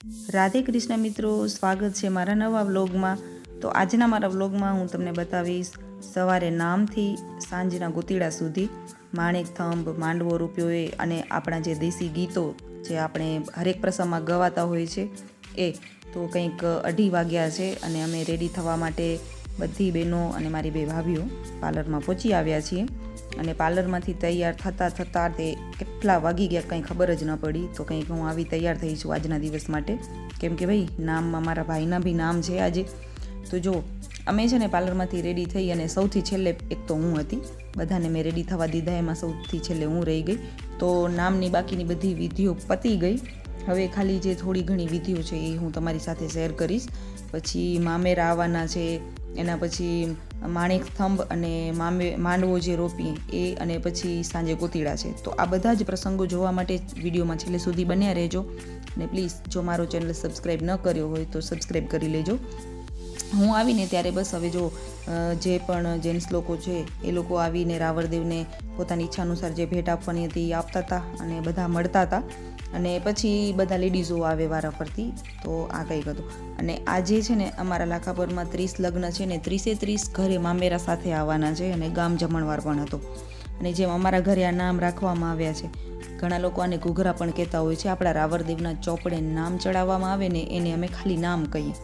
રાધે કૃષ્ણ મિત્રો, સ્વાગત છે મારા નવા વ્લોગમાં। તો આજના મારા વ્લોગમાં હું તમને બતાવીશ સવારે નામથી સાંજના ગોતીડા સુધી માણેક થંભ, માંડવો રૂપ્યો એ અને આપણા જે દેશી ગીતો જે આપણે હરેક પ્રસંગમાં ગવાતા હોય છે એ તો કંઈક 2:30 વાગ્યા છે અને અમે રેડી થવા માટે બધી બહેનો અને મારી બે ભાભીઓ પાર્લરમાં પહોંચી આવ્યા છીએ। અને પાર્લરમાંથી તૈયાર થતાં તે કેટલા વાગી ગયા કંઈ ખબર જ ન પડી। તો કંઈક હું આવી તૈયાર થઈ છું આજના દિવસ માટે, કેમ કે ભાઈ નામમાં મારા ભાઈના બી નામ છે આજે। તો જો અમે છે ને પાર્લરમાંથી રેડી થઈ અને સૌથી છેલ્લે એક તો હું હતી, બધાને મેં રેડી થવા દીધા, એમાં સૌથી છેલ્લે હું રહી ગઈ। તો નામની બાકીની બધી વિધિઓ પતી ગઈ, હવે ખાલી જે થોડી ઘણી વિધિઓ છે એ હું તમારી સાથે શેર કરીશ। પછી મામેરા આવવાના છે, એના પછી માણેક થંભ અને માંડવો જે રોપીએ એ, અને પછી સાંજે ગોતીડા છે। તો આ બધા જ પ્રસંગો જોવા માટે વિડીયોમાં છેલ્લે સુધી બન્યા રહેજો અને પ્લીઝ જો મારો ચેનલ સબસ્ક્રાઈબ ન કર્યો હોય તો સબસ્ક્રાઈબ કરી લેજો। હું આવીને ત્યારે બસ હવે જો જે પણ જેન્ટ્સ લોકો છે એ લોકો આવીને રાવળદેવને પોતાની ઈચ્છા અનુસાર જે ભેટ આપવાની હતી એ આપતા હતા અને બધા મળતા હતા, અને પછી બધા લેડીઝો આવે વારાફરતી। તો આ કંઈક હતું। અને આજે છે ને અમારા લાખાપરમાં 30 લગ્ન છે ને 30 ઘરે મામેરા સાથે આવવાના છે અને ગામ જમણવાર પણ હતો। અને જેમ અમારા ઘરે આ નામ રાખવામાં આવ્યા છે, ઘણા લોકો આને ઘૂઘરા પણ કહેતા હોય છે। આપણા રાવળદેવના ચોપડે નામ ચડાવવામાં આવે ને એને અમે ખાલી નામ કહીએ।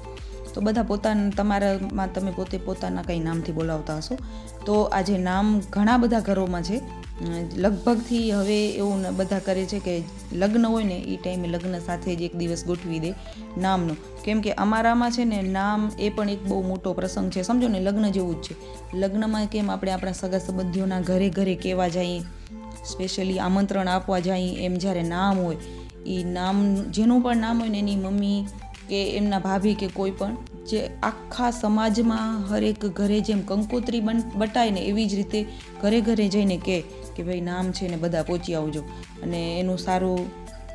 તો બધા તમારામાં તમે પોતે પોતાના કંઈ નામથી બોલાવતા હશો। તો આજે નામ ઘણા બધા ઘરોમાં છે, લગભગથી હવે એવું બધા કરે છે કે લગ્ન હોય ને એ ટાઈમે લગ્ન સાથે જ એક દિવસ ગોઠવી દે નામનો, કેમ કે અમારામાં છે ને નામ એ પણ એક બહુ મોટો પ્રસંગ છે, સમજો ને લગ્ન જેવું જ છે। લગ્નમાં કેમ આપણે આપણા સગા સંબંધીઓના ઘરે ઘરે કહેવા જઈએ, સ્પેશિયલી આમંત્રણ આપવા જઈએ, એમ જ્યારે નામ હોય એ નામ જેનું પણ નામ હોય ને એની મમ્મી કે એમના ભાભી કે કોઈ પણ જે આખા સમાજમાં હરેક ઘરે જેમ કંકોત્રી બટાય ને એવી જ રીતે ઘરે ઘરે જઈને કે ભાઈ નામ છે ને બધા પહોંચી આવજો, અને એનું સારું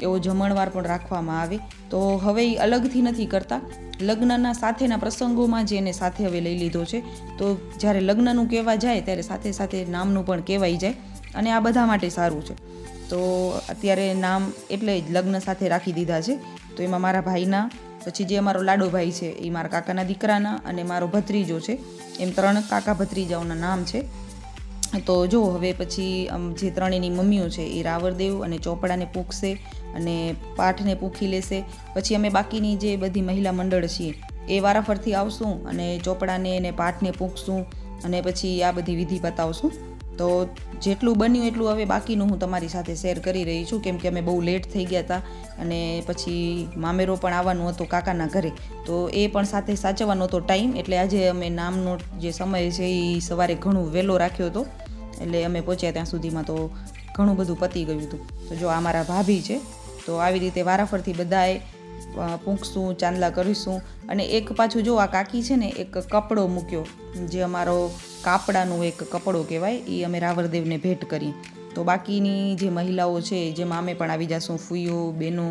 એવો જમણવાર પણ રાખવામાં આવે। તો હવે એ અલગથી નથી કરતા, લગ્નના સાથેના પ્રસંગોમાં જ એને સાથે હવે લઈ લીધો છે। તો જ્યારે લગ્નનું કહેવા જાય ત્યારે સાથે સાથે નામનું પણ કહેવાઈ જાય, અને આ બધા માટે સારું છે। તો અત્યારે નામ એટલે જ લગ્ન સાથે રાખી દીધા છે। તો એમાં મારા ભાઈના, પછી જે અમારો લાડો ભાઈ છે એ મારા કાકાના દીકરાના, અને મારો ભત્રીજો છે, એમ 3 કાકા ભત્રીજાઓના નામ છે। તો જો હવે પછી જે ત્રણેયની મમ્મીઓ છે એ રાવળદેવ અને ચોપડાને પૂંખશે અને પાઠને પૂંખી લેશે। પછી અમે બાકીની જે બધી મહિલા મંડળ છીએ એ વારાફરથી આવશું અને ચોપડાને અને પાઠને પૂંખશું અને પછી આ બધી વિધિ બતાવશું। તો જેટલું બન્યું એટલું હવે બાકીનું હું તમારી સાથે શેર કરી રહી છું, કેમ કે અમે બહુ લેટ થઈ ગયા હતા અને પછી મામેરો પણ આવવાનું હતો કાકાના ઘરે, તો એ પણ સાથે સાચવવાનો હતો ટાઈમ, એટલે આજે અમે નામનો જે સમય છે એ સવારે ઘણું વહેલો રાખ્યો હતો, એટલે અમે પહોંચ્યા ત્યાં સુધીમાં તો ઘણું બધું પતી ગયું હતું। તો જો આ મારા ભાભી છે, તો આવી રીતે વારાફરથી બધાએ પૂંખશું, ચાંદલા કરીશું। અને એક પાછું જો આ કાકી છે ને એક કપડો મૂક્યો, જે અમારો કાપડાનું એક કપડો કહેવાય, એ અમે રાવળદેવને ભેટ કરીએ। તો બાકીની જે મહિલાઓ છે જેમાં અમે પણ આવી જશું, ફૂઈઓ, બહેનો,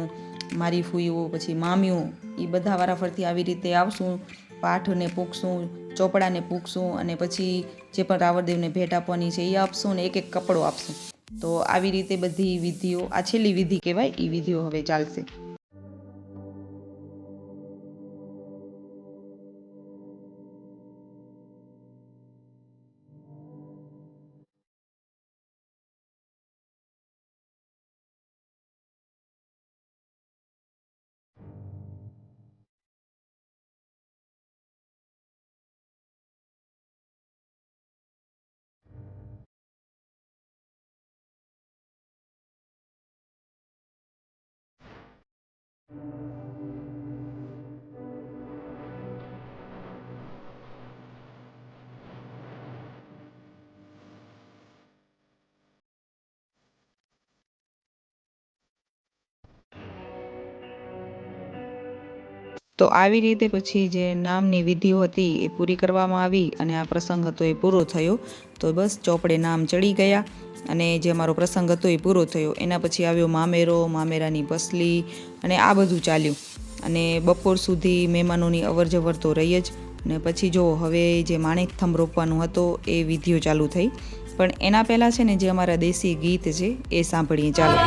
મારી ફૂઈઓ, પછી મામીઓ, એ બધા વારાફરતી આવી રીતે આવશું, પાઠને પૂંખશું, ચોપડાને પૂંખશું, અને પછી જે પણ રાવળદેવને ભેટ આપવાની છે એ આપશું ને એક કપડો આપશું। તો આવી રીતે બધી વિધિઓ, આ છેલ્લી વિધિ કહેવાય, એ વિધિઓ હવે ચાલશે। તો આવી રીતે પછી જે નામની વિધિઓ હતી એ પૂરી કરવામાં આવી અને આ પ્રસંગ હતો એ પૂરો થયો। તો બસ ચોપડે નામ ચડી ગયા અને જે અમારો પ્રસંગ હતો એ પૂરો થયો। એના પછી આવ્યો મામેરો, મામેરાની પસલી અને આ બધું ચાલ્યું, અને બપોર સુધી મહેમાનોની અવર જવર તો રહી જ। અને પછી જો હવે જે માણેક થંભ રોપવાનું હતો એ વિધિઓ ચાલુ થઈ, પણ એના પહેલાં છે ને જે અમારા દેશી ગીત છે એ સાંભળીએ, ચાલો।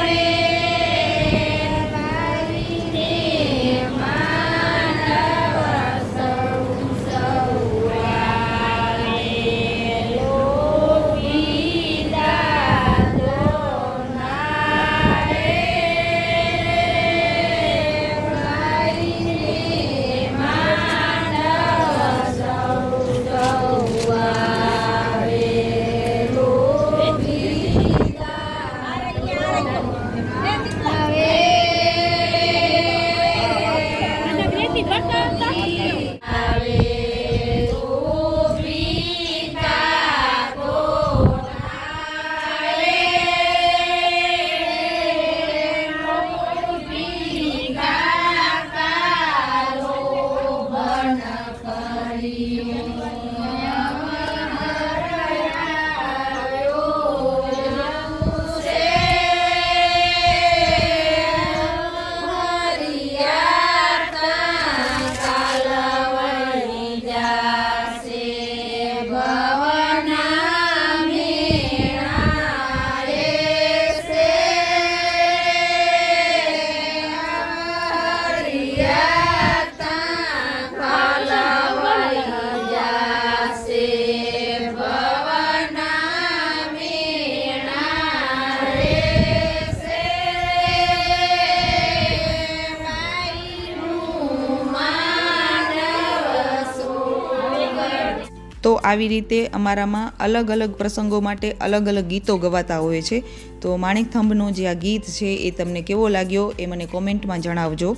તો આવી રીતે અમારામાં અલગ અલગ પ્રસંગો માટે અલગ અલગ ગીતો ગવાતા હોય છે. તો માણેકથંભનો જે આ ગીત છે એ તમને કેવો લાગ્યો એ મને કોમેન્ટમાં જણાવજો.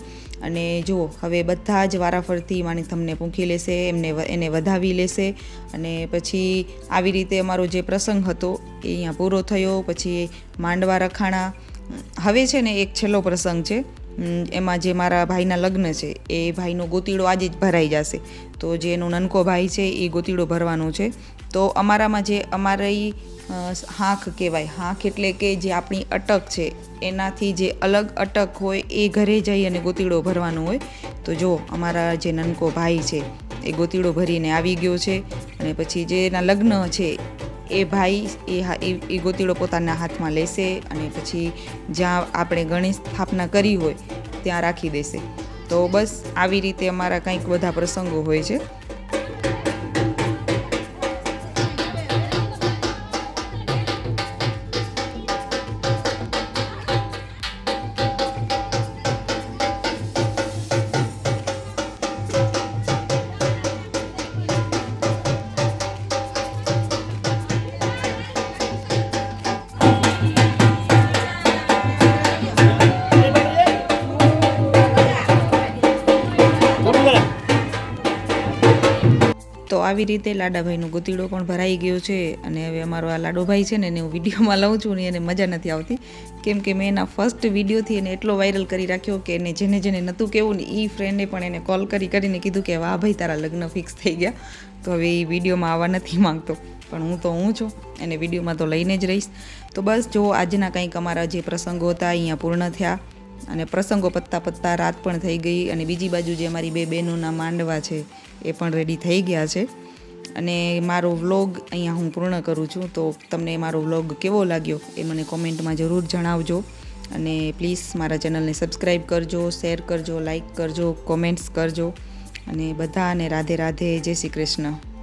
અને જુઓ, હવે બધા જ વારાફરતી માણેકથંભને પૂંખી લેશે, એને વધાવી લેશે. અને પછી આવી રીતે અમારો જે પ્રસંગ હતો એ અહીંયા પૂરો થયો. પછી માંડવા રખાણા. હવે છે ને એક છેલ્લો પ્રસંગ છે, એમાં જે મારા ભાઈના લગ્ન છે એ ભાઈનો ગોતીડો આજે જ ભરાઈ જશે. તો જે એનો નનકો ભાઈ છે એ ગોતીડો ભરવાનો છે. તો અમારામાં જે અમારી હાંખ કહેવાય, હાંખ એટલે કે જે આપણી અટક છે એનાથી જે અલગ અટક હોય એ ઘરે જઈ અને ગોતીડો ભરવાનો હોય. તો જો અમારા જે નનકો ભાઈ છે એ ગોતીડો ભરીને આવી ગયો છે. અને પછી જે એના લગ્ન છે એ ભાઈ એ ગોતીડો પોતાના હાથમાં લેશે અને પછી જ્યાં આપણે ગણેશ સ્થાપના કરી હોય ત્યાં રાખી દેશે. તો બસ આવી રીતે અમારા કંઈક બધા પ્રસંગો હોય છે. તો આવી રીતે લાડાભાઈનો ગોતીડો પણ ભરાઈ ગયો છે. અને હવે અમારો આ લાડોભાઈ છે ને એને હું વિડીયોમાં લઉં છું ને એને મજા નથી આવતી, કેમ કે મેં એના ફર્સ્ટ વિડીયોથી એને એટલો વાયરલ કરી રાખ્યો કે એને જેને નહોતું કહેવું ને એ ફ્રેન્ડે પણ એને કોલ કરીને કીધું કે વાહ ભાઈ તારા લગ્ન ફિક્સ થઈ ગયા. તો હવે એ વિડીયોમાં આવવા નથી માંગતો, પણ હું છું, એને વિડીયોમાં તો લઈને જ રહીશ. તો બસ જો આજના કંઈક અમારા જે પ્રસંગો હતા અહીંયા પૂર્ણ થયા. અને પ્રસંગો પત્તા રાત પણ થઈ ગઈ. અને બીજી બાજુ જે અમારી બે બહેનોના માંડવા છે એ પણ રેડી થઈ ગયા છે. અને મારો વ્લોગ અહીંયા હું પૂર્ણ કરું છું. તો તમને મારો વ્લોગ કેવો લાગ્યો એ મને કોમેન્ટમાં જરૂર જણાવજો. અને પ્લીઝ મારા ચેનલને સબસ્ક્રાઈબ કરજો, શેર કરજો, લાઈક કરજો, કોમેન્ટ્સ કરજો. અને બધાને રાધે રાધે, જય શ્રી કૃષ્ણ.